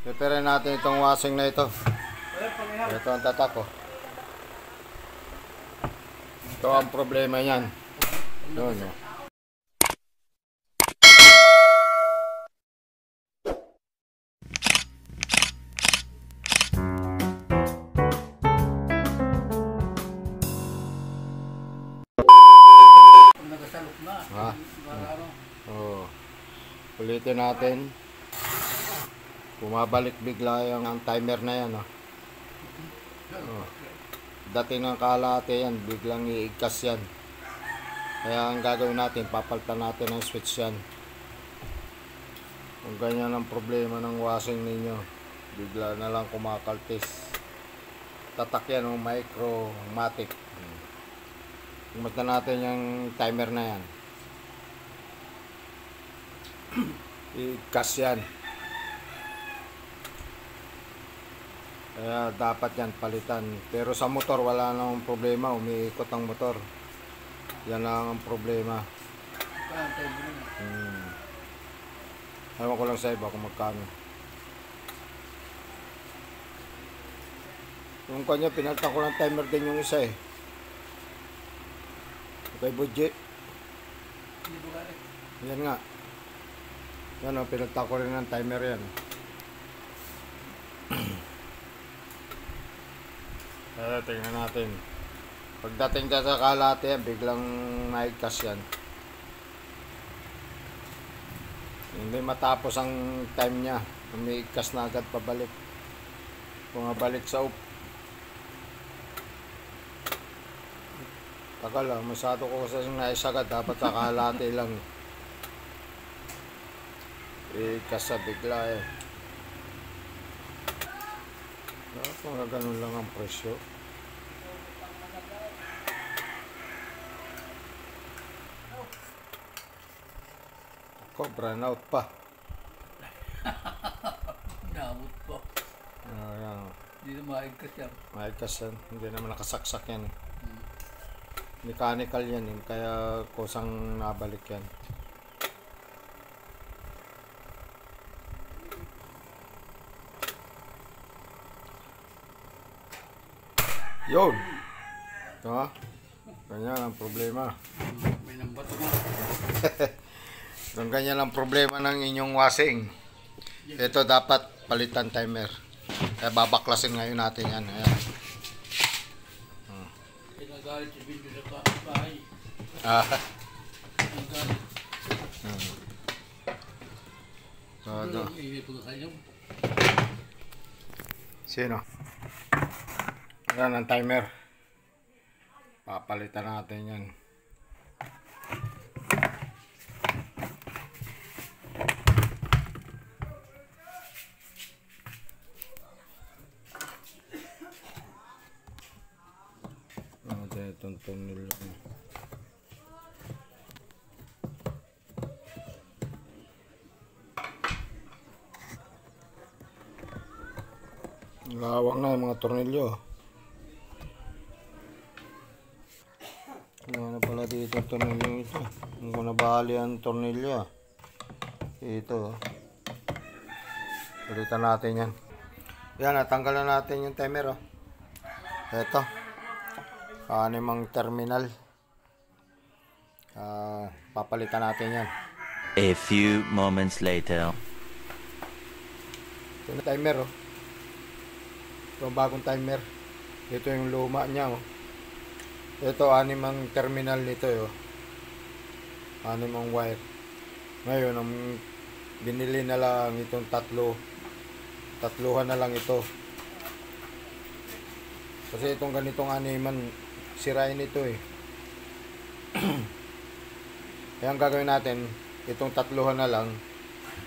Prepare natin itong washing na ito. Ito ang tatak ko. Ito ang problema niyan. Doon, no? Ha? Oh. Ulitin natin. Bumabalik bigla yung timer na yan, oh. Oh. Dating ng kalahati yan, biglang iigkas yan. Kaya ang gagawin natin, papalitan natin ng switch yan. Kung ganyan ang problema ng washing ninyo, bigla na lang kumakaltis. Tatak yan ng Micromatic. Kumata natin yung timer na yan. Iigkas yan. Kaya dapat yan palitan. Pero sa motor wala namang problema, umiikot ang motor. Yan lang ang problema. Ewan ko lang sa iba kung magkano. Yung kanya pinalitan ko ng timer din yung isa eh. Okay, budget. Yan nga. Yan o, pinalitan ko rin ng timer yan. Tingnan natin. Pagdating ka sa kalahati yan, biglang maigkas yan. Hindi matapos ang time niya, umiigkas na agad pabalik. Bumabalik sa up. Tagal lang, masyado ko kasi naisagad, dapat sa kalahati lang. Iigkas sa bigla eh. Kung ganun lang ang presyo. Ako, brand out pa. Naabot pa. Ayan. Hindi na maigkas yan. Maigkas yan. Hindi naman nakasaksak yan. Mechanical yan. Kaya kusang nabalik yan. Yun! Ito, ganyan ang problema. May nambato na. Kung ganyan ang problema ng inyong washing, ito dapat palitan timer. Kaya babaklasin ngayon natin yan. Ayan. Pinagalit si Bindo sa bahay. Pinagalit. Sino? Ayan ang timer. Papalitan natin yan. Itong tornilyo. Lawak na yung mga tornilyo. Ano pala dito ang tornilyo ito? Hindi ko nabali ang tornilyo. Ito. Palitan natin yan. Yan, natanggal na natin yung timer. Ito. Animang terminal. Papalitan natin yan. A few moments later. Ito na timer. Ito ang bagong timer. Ito yung luma niya. Ito animang terminal nito. Animang wire. Ngayon ang binili na lang itong tatluhan na lang ito. Kasi itong ganitong animan sirain ito eh. Kaya ang gagawin natin, itong tatluhan na lang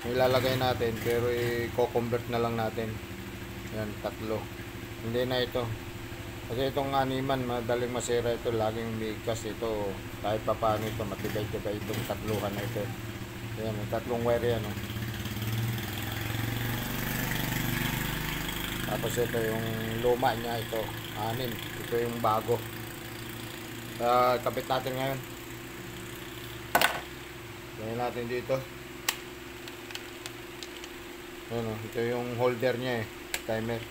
ilalagay natin, pero i-convert na lang natin. Yan, tatlo. Hindi na ito. Kasi itong animan, madaling masira ito, laging umiigkas ito. Kahit pa paano ito, matibay-tibay itong tatluhan na ito. Yan, may tatlong wire yan. Tapos ito yung luma niya, ito. 6. Ito yung bago. Kapit natin ngayon. Gawin natin dito. Ayan o, ito yung holder niya eh, timer.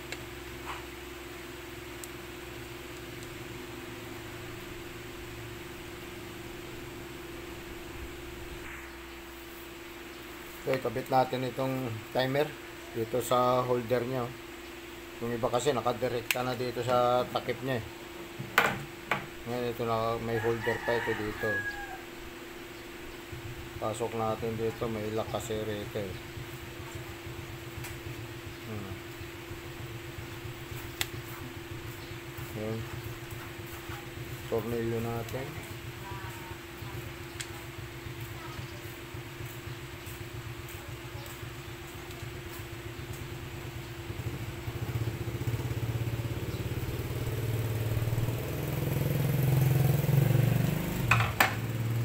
Okay, kabit natin itong timer dito sa holder niya. Yung iba kasi nakadirekta na dito sa takip niya eh. Ngayon ito na may holder pa ito dito. Pasok natin dito, may lock kasi rito eh. Ayan. Tornilyo natin.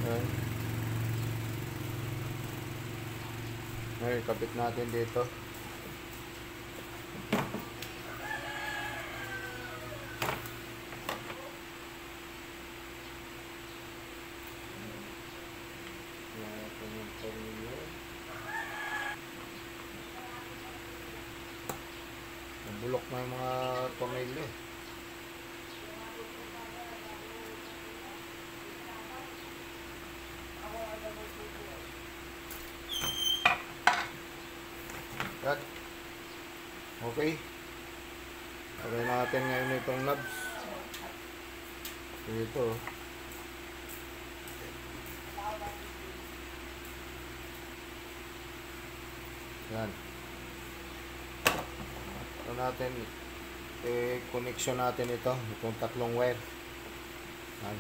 Ayan. Ngayon, kabit natin dito. Bulok na yung mga tornilyo. Yan. Okay. Lagay natin ngayon itong knobs. Dito. Yan. Ito natin connection natin itong tatlong wire. Yan.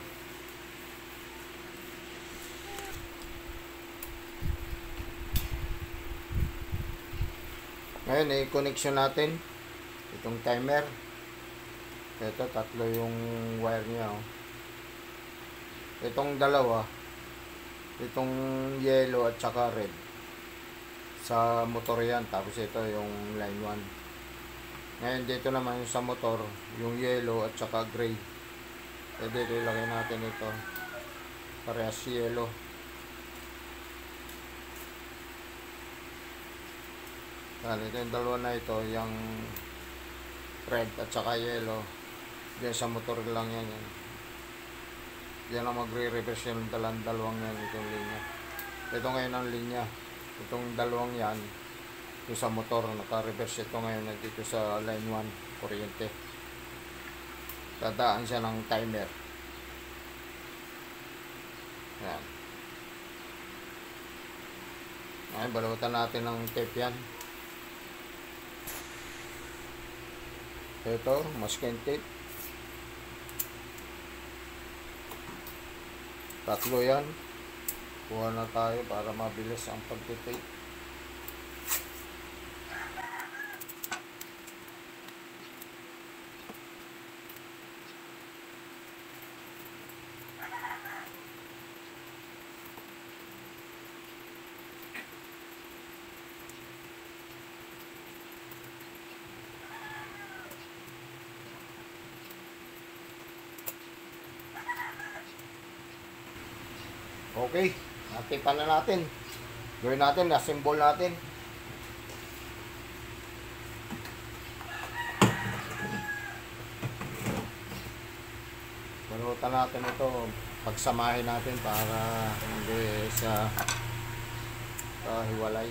Ngayon i-connection natin itong timer. Ito tatlo yung wire niya oh. Itong dalawa, itong yellow at saka red sa motor yan, tapos ito yung line 1. Ngayon dito naman sa motor, yung yellow at saka gray. Dito ilagay natin ito, parehas yellow. Yan, ito yung dalawa na ito, yung red at saka yellow. Diyan sa motor lang yan. Diyan lang magre-reverse yung dalawang yan, itong linya. Ito ngayon ang linya. Itong dalawang yan, ito sa motor, naka-reverse ito ngayon dito sa line 1, kuryente. Dadaan siya ng timer. Yan. Ngayon, balutan natin ng tape yan. Ito, masking tape. Tatlo yan. Kuha na tayo para mabilis ang pagtitape. Okay, natipan na natin. Gawin natin, assemble natin. Balutan natin ito, pagsamahin natin para hindi sa hiwalay.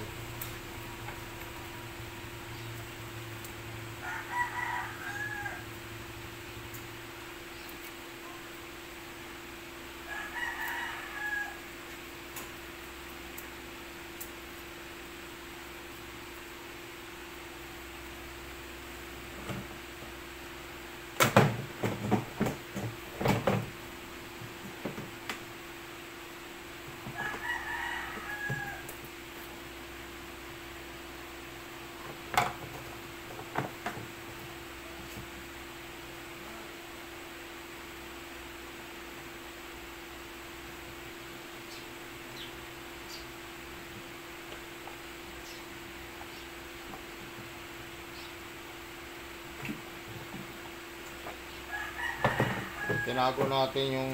Tinago natin yung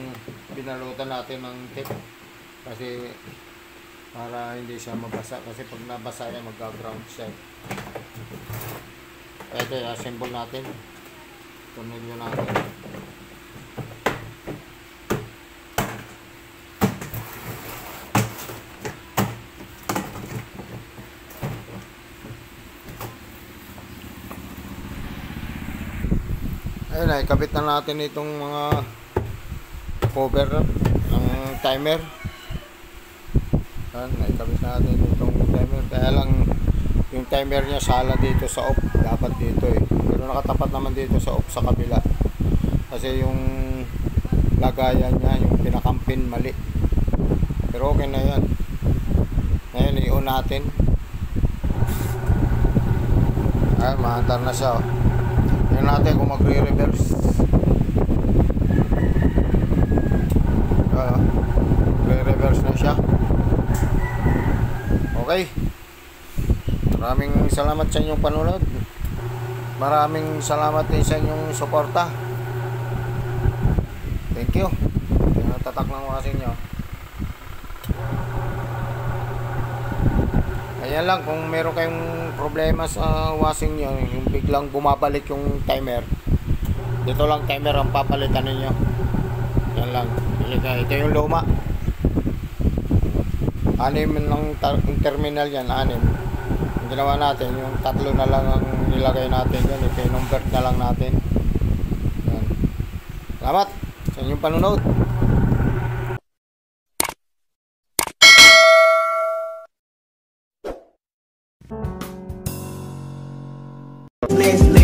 binalutan natin ng tape kasi para hindi siya mabasa, kasi pag nabasa yan mag-ground siya. Kaya ito i-assemble natin, tornilyo natin. Ayun na, ikabit na natin itong mga cover ng timer. Ayun, ikabit natin itong timer. Kaya lang yung timer niya sala dito sa off, dapat dito eh. Pero nakatapat naman dito sa off sa kabila. Kasi yung lagayan niya, yung pinakampin mali. Pero okay na yan. Ngayon i-on natin. Ayun, maantar na siya oh. Tingnan natin kung magre-reverse. Re-reverse na siya. Okay. Maraming salamat sa inyong panonood. Maraming salamat din sa inyong suporta. Thank you. Tatak ng wasing nyo. Ayan lang, kung meron kayong problema sa washing nyo, yung biglang bumabalik yung timer, dito lang timer ang papalitan ninyo. Yan lang. Ito yung luma. 6 ng terminal yan, 6. Ang ginawa natin, yung 3 na lang ang nilagay natin yan. I-convert na lang natin. Yan. Salamat sa inyong panonood. Let's